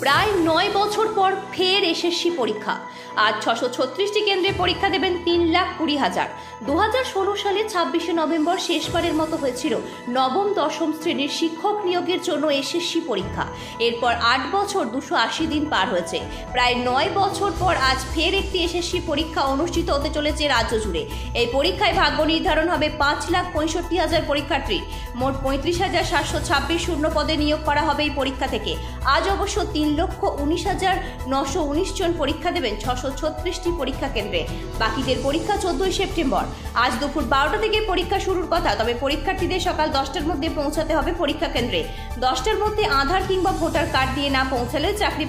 প্রায় 9 বছর পর ফের এসএসসি পরীক্ষা। আজ 636টি কেন্দ্রে পরীক্ষা দেবেন 3,20,000। 2016 সালে 26শে নভেম্বর শেষবারের মতো হয়েছিল নবম দশম শ্রেণীর শিক্ষক নিয়োগের জন্য এসএসসি পরীক্ষা। এরপর 8 বছর 280 দিন পার হয়েছে। প্রায় 9 বছর পর আজ ফের একটি এসএসসি পরীক্ষা অনুষ্ঠিত হতে চলেছে রাজ্য জুড়ে। এই পরীক্ষায় ভাগ্য নির্ধারণ হবে 5,65,000 পরীক্ষার্থী। মোট 35,726 শূন্য পদে নিয়োগ করা হবে এই পরীক্ষা থেকে। আজ অবশ্য 3,19,919 জন পরীক্ষা দেবেন 636টি পরীক্ষা কেন্দ্রে। বাকিদের পরীক্ষা 14ই সেপ্টেম্বর। আজ দুপুর 12টা থেকে পরীক্ষা শুরুর কথা, তবে পরীক্ষার্থীদের সকাল 10টার মধ্যে পৌঁছাতে হবে পরীক্ষা কেন্দ্রে। 10টার মধ্যে আধার কিংবা ভোটার কার্ড দিয়ে না পৌঁছালে চাকরি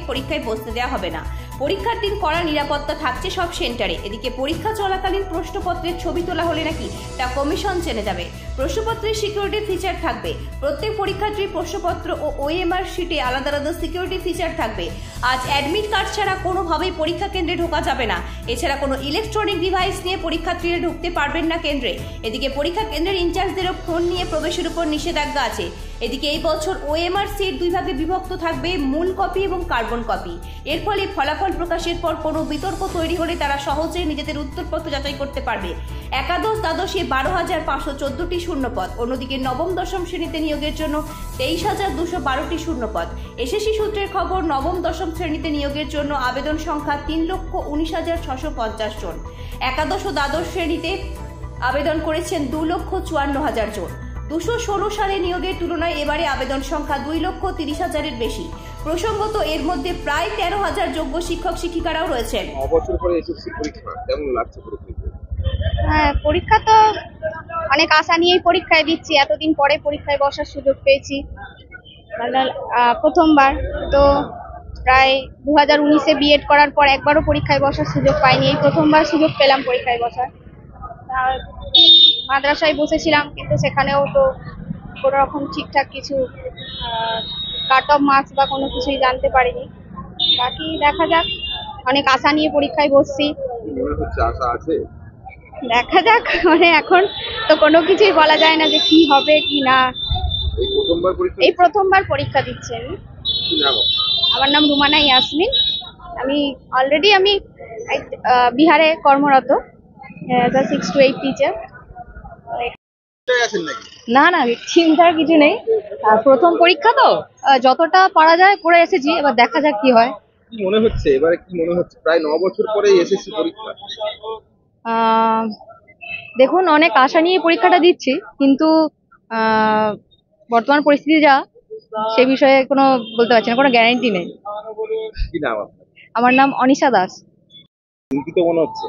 পরীক্ষায় বসতে দেওয়া হবে না। পরীক্ষার দিন কড়া নিরাপত্তা থাকছে সব সেন্টারে। এদিকে পরীক্ষা চলাকালীন প্রশ্নপত্রের ছবি তোলা হলে নাকি তা কমিশন জেনে যাবে। প্রশ্নপত্রের সিকিউরিটি ফিচার থাকবে। প্রত্যেক পরীক্ষার্থীর প্রশ্নপত্র ও ওএমআর শিটে আলাদা আলাদা সিকিউরিটি ফিচার থাকবে। আজ অ্যাডমিট কার্ড ছাড়া কোনোভাবেই পরীক্ষা কেন্দ্রে ঢোকা যাবে না। এছাড়া কোনো ইলেকট্রনিক ডিভাইস নিয়ে পরীক্ষার্থীরা ঢুকতে পারবেন না কেন্দ্রে। এদিকে পরীক্ষা কেন্দ্রের ইনচার্জদেরও ফোন নিয়ে প্রবেশের উপর নিষেধাজ্ঞা আছে। এদিকে এই বছর ওএমআর সিট দুই ভাগে বিভক্ত থাকবে, মূল কপি এবং কার্বন কপি। এর ফলে ফলাফল প্রকাশের পর কোনো বিতর্ক তৈরি হলে তারা সহজেই নিজেদের উত্তরপত্র যাচাই করতে পারবে। একাদশ দ্বাদশে 12,514টি শূন্যপদ। অন্যদিকে নবম দশম শ্রেণীতে নিয়োগের জন্য 23,212টি শূন্যপদ। এসএসসি সূত্রের খবর, নবম দশম শ্রেণীতে নিয়োগের জন্য আবেদন সংখ্যা 3,19,650 জন। একাদশ ও দ্বাদশ শ্রেণীতে আবেদন করেছেন 2,54,000 জন। 2016 সালে নিয়োগের তুলনায় এবারে আবেদন সংখ্যা 2,30,000-এর বেশি। প্রসঙ্গত, এর মধ্যে প্রায় 13,000 যোগ্য শিক্ষক শিক্ষিকারাও রয়েছেন। অবছর পরে এসএসসি পরীক্ষা কেমন লাগছে? হ্যাঁ, পরীক্ষা তো অনেক আশা নিয়েই পরীক্ষায় দিচ্ছি। এতদিন পরে পরীক্ষায় বসার সুযোগ পেয়েছি, প্রথমবার। তো প্রায় 2019-এ বিএড করার পর একবারও পরীক্ষায় বসার সুযোগ পাইনি। এই প্রথমবার সুযোগ পেলাম পরীক্ষায় বসার। মাদ্রাসায় বসেছিলাম, কিন্তু সেখানেও তো কোনো রকম ঠিকঠাক কিছু কাট অফ মার্কস বা কোনো কিছুই জানতে পারিনি। বাকি দেখা যাক, অনেক আশা নিয়ে পরীক্ষায় বসছি। দেখা যাক, মানে এখন তো কোনো কিছুই বলা যায় না যে কি হবে কি না। এই প্রথমবার পরীক্ষা দিচ্ছি আমি। আমার নাম রুমানা ইয়াসমিন। আমি অলরেডি বিহারে কর্মরত, 6 to 8 টিচার। না না, চিন্তার কিছু নেই। প্রথম পরীক্ষা তো যতটা পারা যায় করে এসেছি, এবার দেখা যাক কি হয়। কি মনে হচ্ছে এবারে? কি মনে হচ্ছে প্রায় 9 বছর পরে এসএসসি পরীক্ষা? দেখুন, অনেক আশা নিয়ে পরীক্ষাটা দিচ্ছি, কিন্তু বর্তমান পরিস্থিতি যা, সে বিষয়ে কোনো বলতে পারছি না, কোনো গ্যারান্টি নেই। কি নাম আপনার? আমার নাম অনিশা দাস। চিন্তিত মনে হচ্ছে?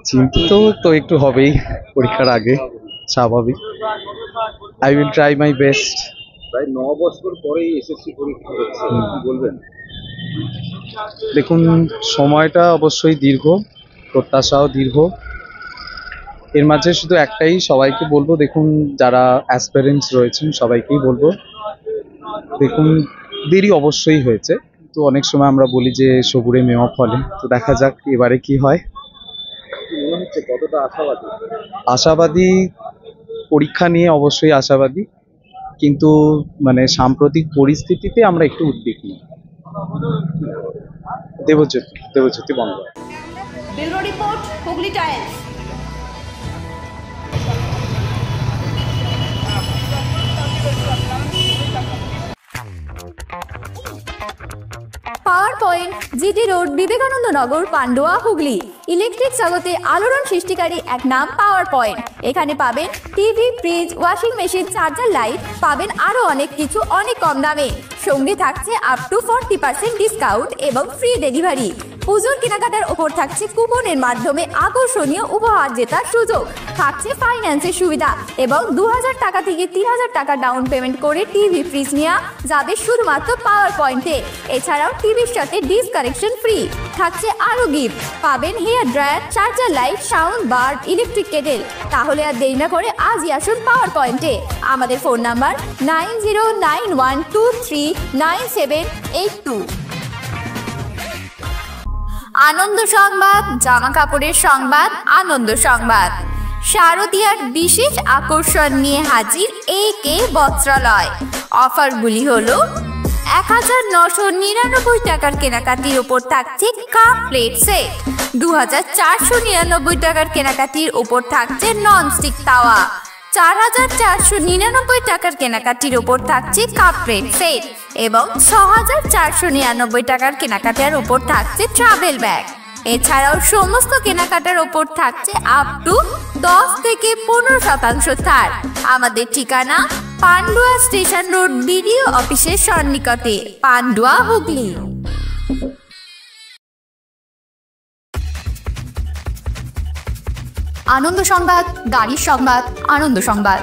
চিন্তিত তো একটু হবেই, পরীক্ষার আগে, স্বাভাবিক। I will try my best. প্রায় 9 বছর পরেই এসএসসি পরীক্ষা হচ্ছে, কি বলবেন? দেখুন, সময়টা অবশ্যই দীর্ঘ, প্রত্যাশাও দীর্ঘ। এর মাঝে শুধু একটাই সবাইকে বলবো, দেখুন যারা অ্যাসপিরেন্টস রয়েছেন সবাইকেই বলবো, দেখুন দেরি অবশ্যই হয়েছে, কিন্তু অনেক সময় আমরা বলি যে সবুরে মেওয়া ফলে। তো দেখা যাক এবারে কি হয়। মনে হচ্ছে কতটা আশাবাদী? আশাবাদী, পরীক্ষা নিয়ে অবশ্যই আশাবাদী, কিন্তু মানে সাম্প্রতিক পরিস্থিতিতে আমরা একটু উদ্বিগ্ন। Debjyoti Bandyopadhyay. Bureau report, Hooghly times. Power point, GT road, Vivekananda Nagar, Pandua, Hooghly. Electric জগতে আলোড়ন সৃষ্টিকারী এক নাম পাওয়ার পয়েন্ট। এখানে পাবেন TV, fridge, washing machine, charger light, পাবেন আরো অনেক কিছু অনেক কম দামে। সঙ্গে থাকছে আপ টু 40% ডিসকাউন্ট এবং ফ্রি ডেলিভারি। পুজোর কেনাকাটার ওপর থাকছে কুপনের মাধ্যমে আকর্ষণীয় উপহার জেতার সুযোগ। থাকছে ফাইন্যান্সের সুবিধা এবং 2,000 টাকা থেকে 3,000 টাকা ডাউন পেমেন্ট করে টিভি, ফ্রিজ নেওয়া যাবে শুধুমাত্র পাওয়ার পয়েন্টে। এছাড়াও টিভির সাথে ডিস কানেকশন ফ্রি। থাকছে আরো গিফট, পাবেন hair dryer, charger light, sound bar, electric kettle. তাহলে আর দেরি না করে আজই আসুন পাওয়ার পয়েন্টে। আমাদের ফোন নাম্বার 9091239782। আনন্দ সংবাদ, জামা কাপড়ের সংবাদ, আনন্দ সংবাদ। শারদীয়ার বিশেষ আকর্ষণ নিয়ে হাজির AK বস্ত্রালয়। অফারগুলি হলো: 1999 টাকার কেনাকাটির উপর থাকছে কাপ প্লেট সেট। 2499 টাকার কেনাকাটির উপর থাকছে ননস্টিক তাওয়া। 4499 টাকার কেনাকাটির উপর থাকছে কাপ প্লেট সেট এবং 6499 টাকার কেনাকাটার উপর থাকছে ট্রাভেল ব্যাগ। এছাড়াও সমস্ত কেনাকাটার উপর থাকছে আপ টু 10 থেকে 15% ছাড়। আমাদের ঠিকানা পান্ডুয়া স্টেশন রোড, বিডিও অফিসের সন্নিকটে, পান্ডুয়া, হুগলি। আনন্দ সংবাদ, গাড়ির সংবাদ, আনন্দ সংবাদ।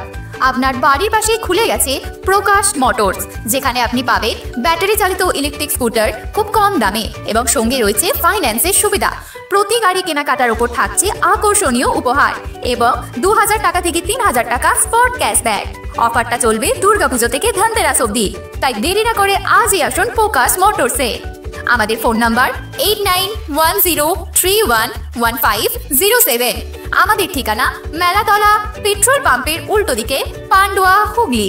আপনার বাড়ির পাশে খুলে গেছে প্রকাশ মোটরস, যেখানে আপনি পাবেন ব্যাটারি চালিত ইলেকট্রিক স্কুটার খুব কম দামে এবং সঙ্গে রয়েছে ফাইন্যান্সের সুবিধা। প্রতি গাড়ি কেনাকাটার উপর থাকছে আকর্ষণীয় উপহার এবং 2000 টাকা থেকে 3000 টাকা স্পট ক্যাশব্যাক। অফারটা চলবে দুর্গাপুজো থেকে ধনতেরাস অবধি, তাই দেরি না করে আজই আসুন প্রকাশ মোটরসে। আমাদের ফোন নাম্বার 8910311507। আমাদের ঠিকানা মেলাতলা পেট্রোল পাম্পের উল্টো দিকে, পান্ডুয়া, হুগলি।